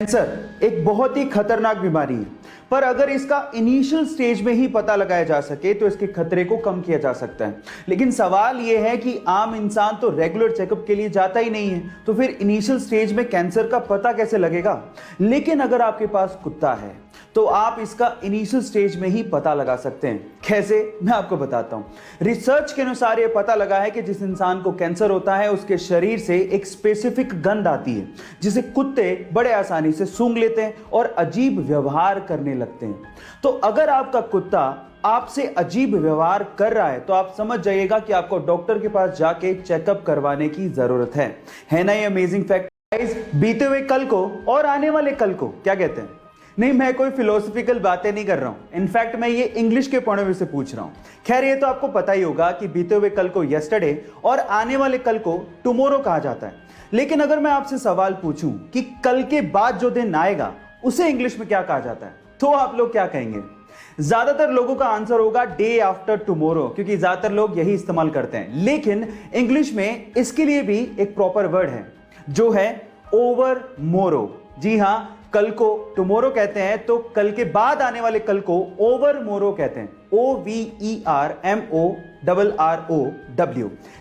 Cancer एक बहुत ही खतरनाक बीमारी है, पर अगर इसका इनिशियल स्टेज में ही पता लगाया जा सके तो इसके खतरे को कम किया जा सकता है। लेकिन सवाल यह है कि आम इंसान तो रेगुलर चेकअप के लिए जाता ही नहीं है, तो फिर इनिशियल स्टेज में कैंसर का पता कैसे लगेगा। लेकिन अगर आपके पास कुत्ता है तो आप इसका इनिशियल स्टेज में ही पता लगा सकते हैं। कैसे, मैं आपको बताता हूं। रिसर्च के अनुसार यह पता लगा है कि जिस इंसान को कैंसर होता है उसके शरीर से एक स्पेसिफिक गंध आती है जिसे कुत्ते बड़े आसानी से सूंघ लेते हैं और अजीब व्यवहार करने लगते हैं। तो अगर आपका कुत्ता आपसे अजीब व्यवहार कर रहा है तो आप समझ जाइएगा कि आपको डॉक्टर के पास जाके चेकअप करवाने की जरूरत है ना। ये अमेजिंग फैक्ट। बीते हुए कल को और आने वाले कल को क्या कहते हैं? नहीं, मैं कोई फिलोसफिकल बातें नहीं कर रहा हूं। इनफैक्ट मैं ये इंग्लिश के पॉइंट ऑफ व्यू से पूछ रहा हूं। खैर, ये तो आपको पता ही होगा कि बीते हुए कल को यस्टरडे और आने वाले कल को टुमारो कहा जाता है। लेकिन अगर मैं आपसे सवाल पूछूं कि कल के बाद जो दिन आएगा उसे इंग्लिश में क्या कहा जाता है, तो आप लोग क्या कहेंगे? ज्यादातर लोगों का आंसर होगा डे आफ्टर टुमारो, क्योंकि ज्यादातर लोग यही इस्तेमाल करते हैं। लेकिन इंग्लिश में इसके लिए भी एक प्रॉपर वर्ड है जो है ओवर मोरो। जी हां, कल को टुमारो कहते हैं तो कल के बाद आने वाले कल को ओवर मोरो कहते हैं। OVERMORROW।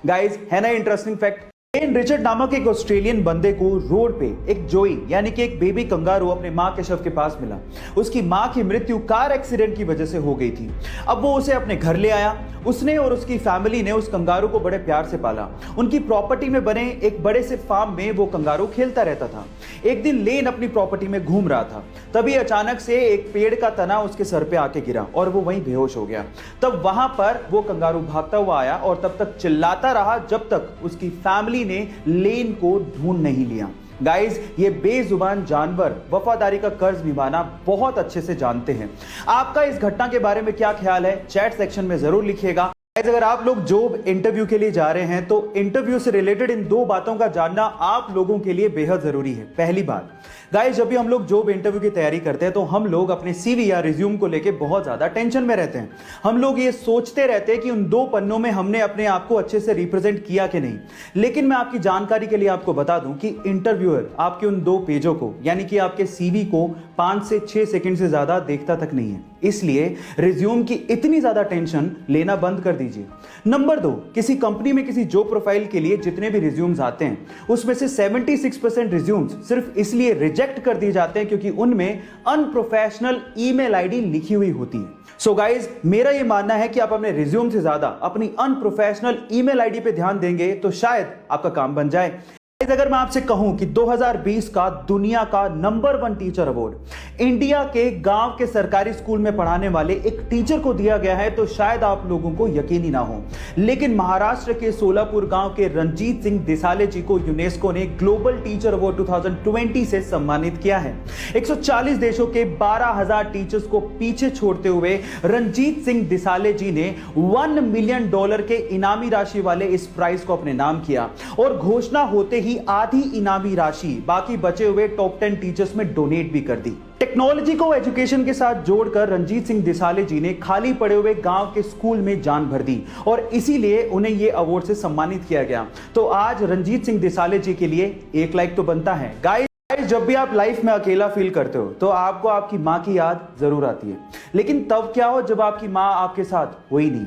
गाइस, है ना इंटरेस्टिंग फैक्ट। रिचर्ड नामक एक ऑस्ट्रेलियन बंदे को रोड पे एक जोई यानी कि एक बेबी कंगारू अपने मां के शव के पास मिला। उसकी मां की मृत्यु कार एक्सीडेंट की वजह से हो गई थी। अब वो उसे अपने घर ले आया। उसने और उसकी फैमिली ने उस कंगारू को बड़े प्यार से पाला। उनकी प्रॉपर्टी में बने एक बड़े से फार्म में वो कंगारू खेलता रहता था। एक दिन लेन अपनी प्रॉपर्टी में घूम रहा था, तभी अचानक से एक पेड़ का तना उसके सर पे आके गिरा और वो वहीं बेहोश हो गया। तब वहां पर वो कंगारू भागता हुआ आया और तब तक चिल्लाता रहा जब तक उसकी फैमिली ने लेन को ढूंढ नहीं लिया। गाइस, ये बेजुबान जानवर वफादारी का कर्ज निभाना बहुत अच्छे से जानते हैं। आपका इस घटना के बारे में क्या ख्याल है, चैट सेक्शन में जरूर लिखिएगा। अगर आप लोग जॉब इंटरव्यू के लिए जा रहे हैं तो इंटरव्यू से रिलेटेड इन दो बातों का जानना आप लोगों के लिए बेहद जरूरी है। पहली बात, गाइस, जब भी हम लोग जॉब इंटरव्यू की तैयारी करते हैं तो हम लोग अपने सीवी या रिज्यूम को लेके बहुत ज्यादा टेंशन में रहते हैं। हम लोग ये सोचते रहते हैं कि उन दो पन्नों में हमने अपने आप को अच्छे से रिप्रेजेंट किया कि नहीं। लेकिन मैं आपकी जानकारी के लिए आपको बता दूं कि इंटरव्यूअर आपके उन दो पेजों को यानी कि आपके सीवी को 5 से 6 सेकंड से ज्यादा देखता तक नहीं है। इसलिए रिज्यूम की इतनी ज्यादा टेंशन लेना बंद कर दीजिए। नंबर 2, किसी कंपनी में किसी जॉब प्रोफाइल के लिए जितने भी रिज्यूम्स आते हैं उसमें से 76% रिज्यूम्स सिर्फ इसलिए रिजेक्ट कर दिए जाते हैं क्योंकि उनमें अनप्रोफेशनल ईमेल आईडी लिखी हुई होती है। सो गाइज, मेरा यह मानना है कि आप अपने रिज्यूम से ज्यादा अपनी अनप्रोफेशनल ईमेल आईडी पे ध्यान देंगे तो शायद आपका काम बन जाए। अगर मैं आपसे कहूं कि 2020 का दुनिया का नंबर 1 टीचर अवार्ड इंडिया के गांव के सरकारी स्कूल में पढ़ाने वाले एक टीचर को दिया गया है तो शायद आप लोगों को यकीन ही ना हो। लेकिन महाराष्ट्र के सोलापुर गांव के रंजीत सिंह दिसाले जी को यूनेस्को ने ग्लोबल टीचर अवार्ड 2020 से सम्मानित किया है। 140 देशों के 12,000 टीचर्स को पीछे छोड़ते हुए रंजीत सिंह दिसाले जी ने $1 मिलियन के इनामी राशि वाले इस प्राइज को अपने नाम किया और घोषणा होते ही आधी इनामी राशि बाकी बचे हुए टॉप 10 टीचर्स में डोनेट भी कर दी। टेक्नोलॉजी को एजुकेशन के साथ जोड़कर रंजीत सिंह दिसाले जी ने खाली पड़े हुए गांव के स्कूल में जान भर दी और इसीलिए उन्हें यह अवार्ड से सम्मानित किया गया। तो आज रंजीत सिंह दिसाले जी के लिए एक लाइक तो बनता है। गाइस, जब भी आप लाइफ में अकेला फील करते हो तो आपको आपकी मां की याद जरूर आती है। लेकिन तब क्या हो जब आपकी मां आपके साथ हुई नहीं।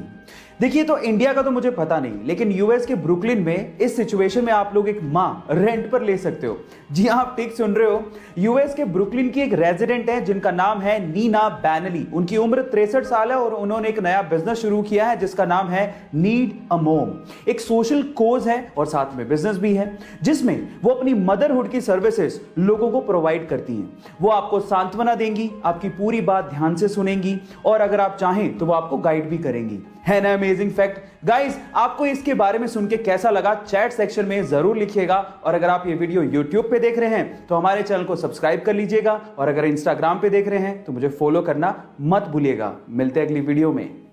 देखिए, तो इंडिया का तो मुझे पता नहीं, लेकिन यूएस के ब्रुकलिन में इस सिचुएशन में आप लोग एक मां रेंट पर ले सकते हो। जी हां, आप ठीक सुन रहे हो। यूएस के ब्रुकलिन की एक रेजिडेंट है जिनका नाम है नीना बैनली। उनकी उम्र 63 साल है और उन्होंने एक नया बिजनेस शुरू किया है जिसका नाम है नीड अ मॉम। एक सोशल कोज है और साथ में बिजनेस भी है जिसमें वो अपनी मदरहुड की सर्विसेज लोगों को प्रोवाइड करती हैं। वो आपको सांत्वना देंगी, आपकी पूरी बात ध्यान से सुनेंगी और अगर आप चाहें तो वो आपको गाइड भी करेंगी। है ना अमेजिंग फैक्ट। गाइस, आपको इसके बारे में सुन के कैसा लगा चैट सेक्शन में जरूर लिखिएगा। और अगर आप ये वीडियो YouTube पे देख रहे हैं तो हमारे चैनल को सब्सक्राइब कर लीजिएगा और अगर Instagram पे देख रहे हैं तो मुझे फॉलो करना मत भूलिएगा। मिलते हैं अगली वीडियो में।